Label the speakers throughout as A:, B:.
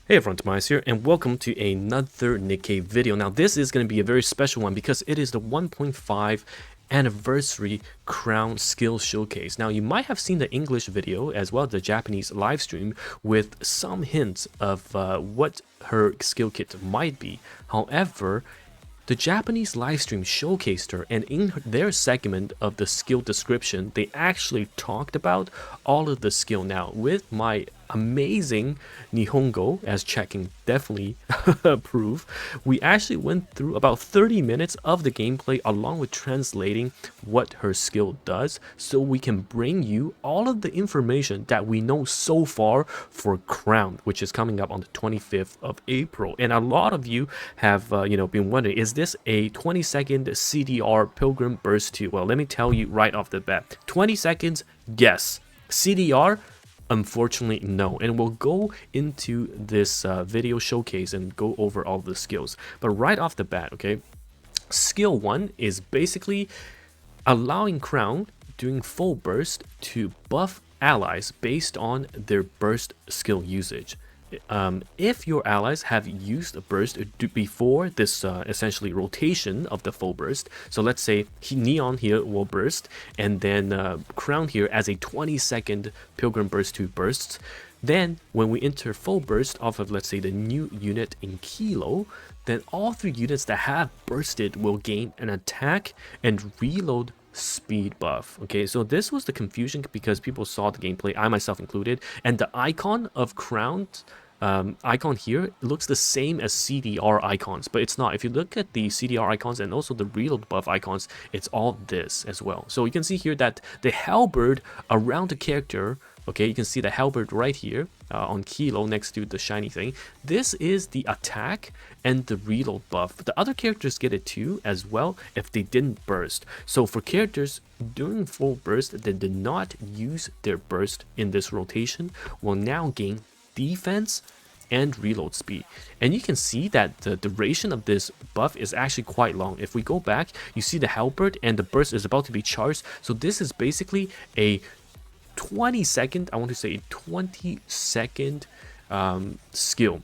A: Hey everyone, TimaeuSS here, and welcome to another NIKKE video. Now this is going to be a very special one because it is the 1.5 anniversary crown skill showcase. Now you might have seen the English video as well as the Japanese live stream with some hints of what her skill kit might be. However, the Japanese livestream showcased her, and in their segment of the skill description, they actually talked about all of the skill. Now, with my amazing Nihongo, as checking definitely prove, we actually went through about 30 minutes of the gameplay along with translating what her skill does, so we can bring you all of the information that we know so far for Crown, which is coming up on the 25th of April. And a lot of you have been wondering, is this a 20-second CDR Pilgrim Burst 2? Well, let me tell you right off the bat, 20 seconds, yes. CDR, unfortunately, no. And we'll go into this video showcase and go over all the skills. But right off the bat, okay, skill 1 is basically allowing Crown doing full burst to buff allies based on their burst skill usage. If your allies have used a burst before this essentially rotation of the full burst, so let's say Neon here will burst, and then Crown here as a 20-second Pilgrim Burst 2 bursts, then when we enter full burst off of, let's say, the new unit in Kilo, then all 3 units that have bursted will gain an attack and reload speed buff. Okay, so this was the confusion because people saw the gameplay, I myself included, and the icon of Crown icon here looks the same as CDR icons, but it's not. If you look at the CDR icons and also the reload buff icons, it's all this as well. So you can see here that the halberd around the character, okay, you can see the halberd right here on Kilo next to the shiny thing. This is the attack and the reload buff. The other characters get it too as well if they didn't burst. So for characters doing full burst that did not use their burst in this rotation will now gain defense and reload speed. And you can see that the duration of this buff is actually quite long. If we go back, you see the halberd and the burst is about to be charged. So this is basically a 20-second, I want to say 20-second skill,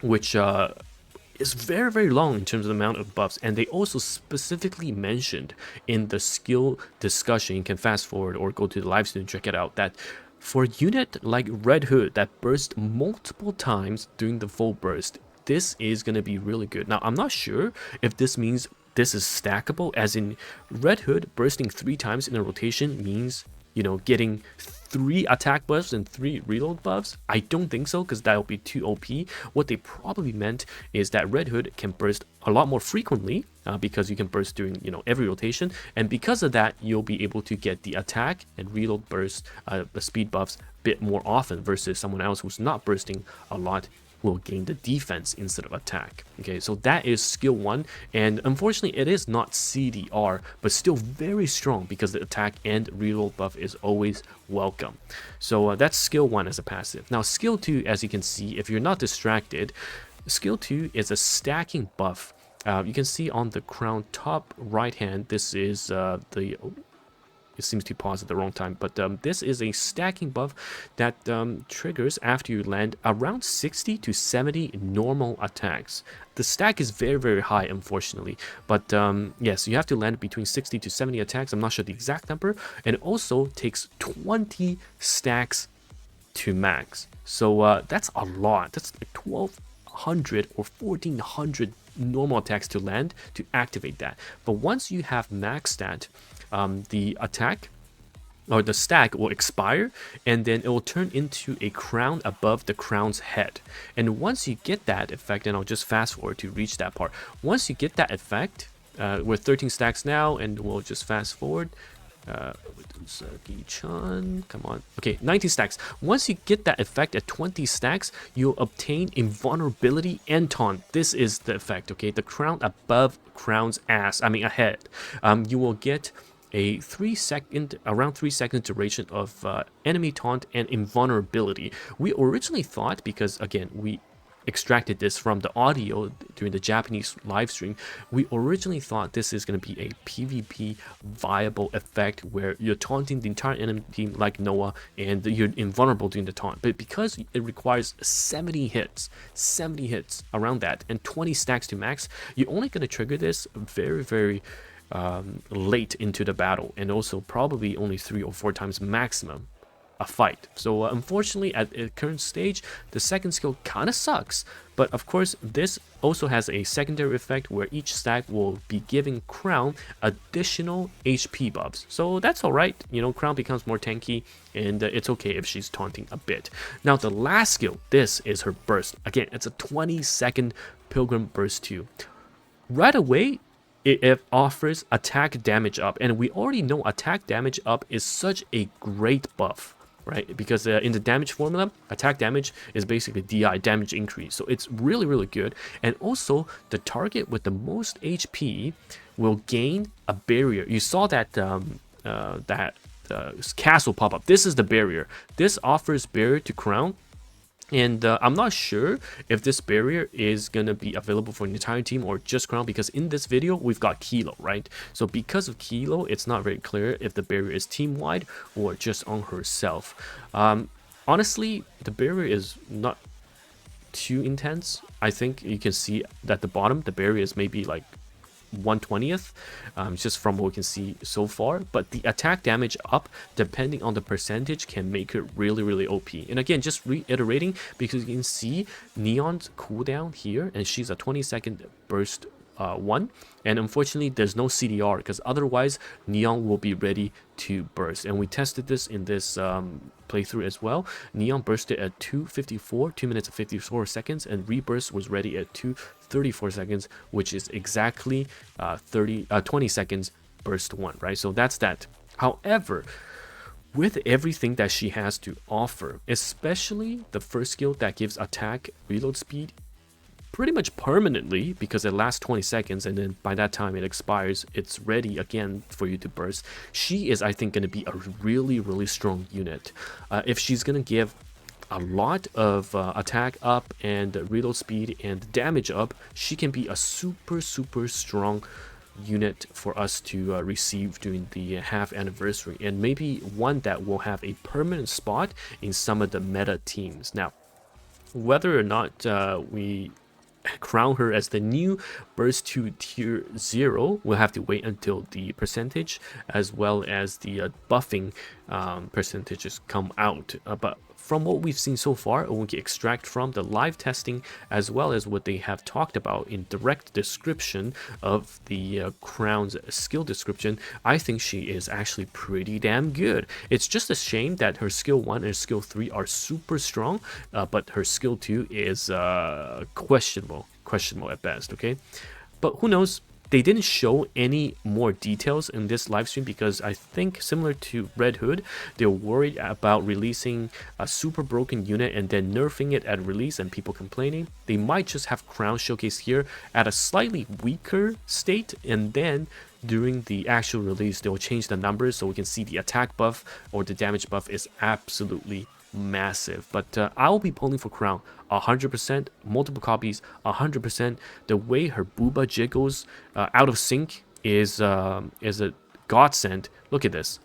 A: which is very, very long in terms of the amount of buffs. And they also specifically mentioned in the skill discussion, you can fast forward or go to the live stream and check it out, that for a unit like Red Hood that bursts multiple times during the full burst, this is going to be really good. Now, I'm not sure if this means this is stackable, as in Red Hood bursting 3 times in a rotation means, you know, getting 3 attack buffs and 3 reload buffs. I don't think so, because that will be too OP. What they probably meant is that Red Hood can burst a lot more frequently because you can burst during, you know, every rotation, and because of that you'll be able to get the attack and reload burst the speed buffs a bit more often versus someone else who's not bursting a lot will gain the defense instead of attack. Okay, so that is skill 1, and unfortunately it is not CDR, but still very strong because the attack and reload buff is always welcome. So that's skill 1 as a passive. Now skill 2, as you can see, if you're not distracted, skill 2 is a stacking buff. You can see on the crown top right hand, this is it seems to pause at the wrong time, but this is a stacking buff that triggers after you land around 60 to 70 normal attacks. The stack is very, very high, unfortunately, but yes, you have to land between 60 to 70 attacks. I'm not sure the exact number, and it also takes 20 stacks to max. So that's a lot. That's like 1,200 or 1,400 normal attacks to land to activate that. But once you have maxed that, the attack or the stack will expire, and then it will turn into a crown above the crown's head. And once you get that effect, and I'll just fast forward to reach that part, once you get that effect, we're 13 stacks now, and we'll just fast forward. Come on. Okay, 19 stacks. Once you get that effect at 20 stacks, you'll obtain invulnerability and taunt. This is the effect, okay? The crown above crown's ass, I mean a head. You will get a around 3 second duration of enemy taunt and invulnerability. We originally thought, because again, we extracted this from the audio during the Japanese live stream, we originally thought this is going to be a PvP viable effect where you're taunting the entire enemy team like Noah and you're invulnerable during the taunt. But because it requires 70 hits around that and 20 stacks to max, you're only going to trigger this very late into the battle, and also probably only 3 or 4 times maximum a fight. So unfortunately at the current stage, the second skill kind of sucks, but of course this also has a secondary effect where each stack will be giving Crown additional HP buffs. So that's alright, you know, Crown becomes more tanky, and it's okay if she's taunting a bit. Now the last skill, this is her burst. Again, it's a 20-second Pilgrim burst 2. Right away, it offers attack damage up, and we already know attack damage up is such a great buff, right? Because in the damage formula, attack damage is basically DI, damage increase. So it's really good. And also, the target with the most HP will gain a barrier. You saw that castle pop up. This is the barrier. This offers barrier to Crown. And I'm not sure if this barrier is going to be available for the entire team or just Crown, because in this video we've got Kilo, right? So because of Kilo, it's not very clear if the barrier is team-wide or just on herself. Honestly, the barrier is not too intense. I think you can see that the bottom, the barrier is maybe like 1/20th, just from what we can see so far, but the attack damage up, depending on the percentage, can make it really OP. And again, just reiterating, because you can see Neon's cooldown here, and she's a 20-second burst 1, and unfortunately there's no CDR, because otherwise Neon will be ready to burst. And we tested this in this playthrough as well. Neon bursted at 2:54, 2 minutes and 54 seconds, and reburst was ready at 2:34 seconds, which is exactly 20 seconds burst 1, right? So that's that. However, with everything that she has to offer, especially the first skill that gives attack reload speed pretty much permanently, because it lasts 20 seconds and then by that time it expires, it's ready again for you to burst. She is, I think, going to be a really strong unit. If she's going to give a lot of attack up and reload speed and damage up, she can be a super strong unit for us to receive during the half anniversary, and maybe one that will have a permanent spot in some of the meta teams. Now, whether or not we crown her as the new burst 2 tier 0, we'll have to wait until the percentage as well as the buffing percentages come out. But from what we've seen so far, and we can extract from the live testing as well as what they have talked about in direct description of the Crown's skill description, I think she is actually pretty damn good. It's just a shame that her skill 1 and skill 3 are super strong, but her skill 2 is questionable at best, okay? But who knows? They didn't show any more details in this live stream because I think, similar to Red Hood, they're worried about releasing a super broken unit and then nerfing it at release and people complaining. They might just have Crown showcase here at a slightly weaker state, and then during the actual release they'll change the numbers so we can see the attack buff or the damage buff is absolutely massive. But I'll be pulling for Crown 100%, multiple copies 100%. The way her booba jiggles out of sync is a godsend. Look at this.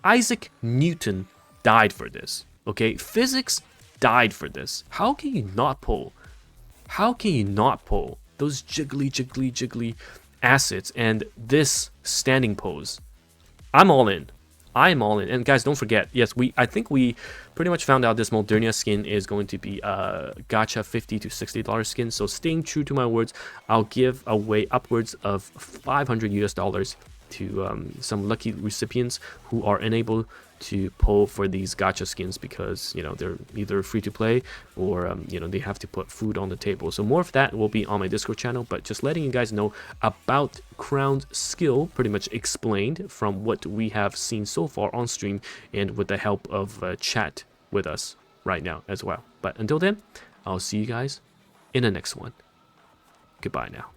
A: Isaac Newton died for this, okay? Physics died for this. How can you not pull those jiggly assets and this standing pose? I'm all in. And guys, don't forget, yes, I think we pretty much found out this Modernia skin is going to be a gacha $50 to $60 skin. So staying true to my words, I'll give away upwards of $500 US to some lucky recipients who are unable to pull for these gacha skins because, you know, they're either free to play or you know, they have to put food on the table. So more of that will be on my Discord channel, but just letting you guys know about Crown's skill, pretty much explained from what we have seen so far on stream and with the help of chat with us right now as well. But until then, I'll see you guys in the next one. Goodbye now.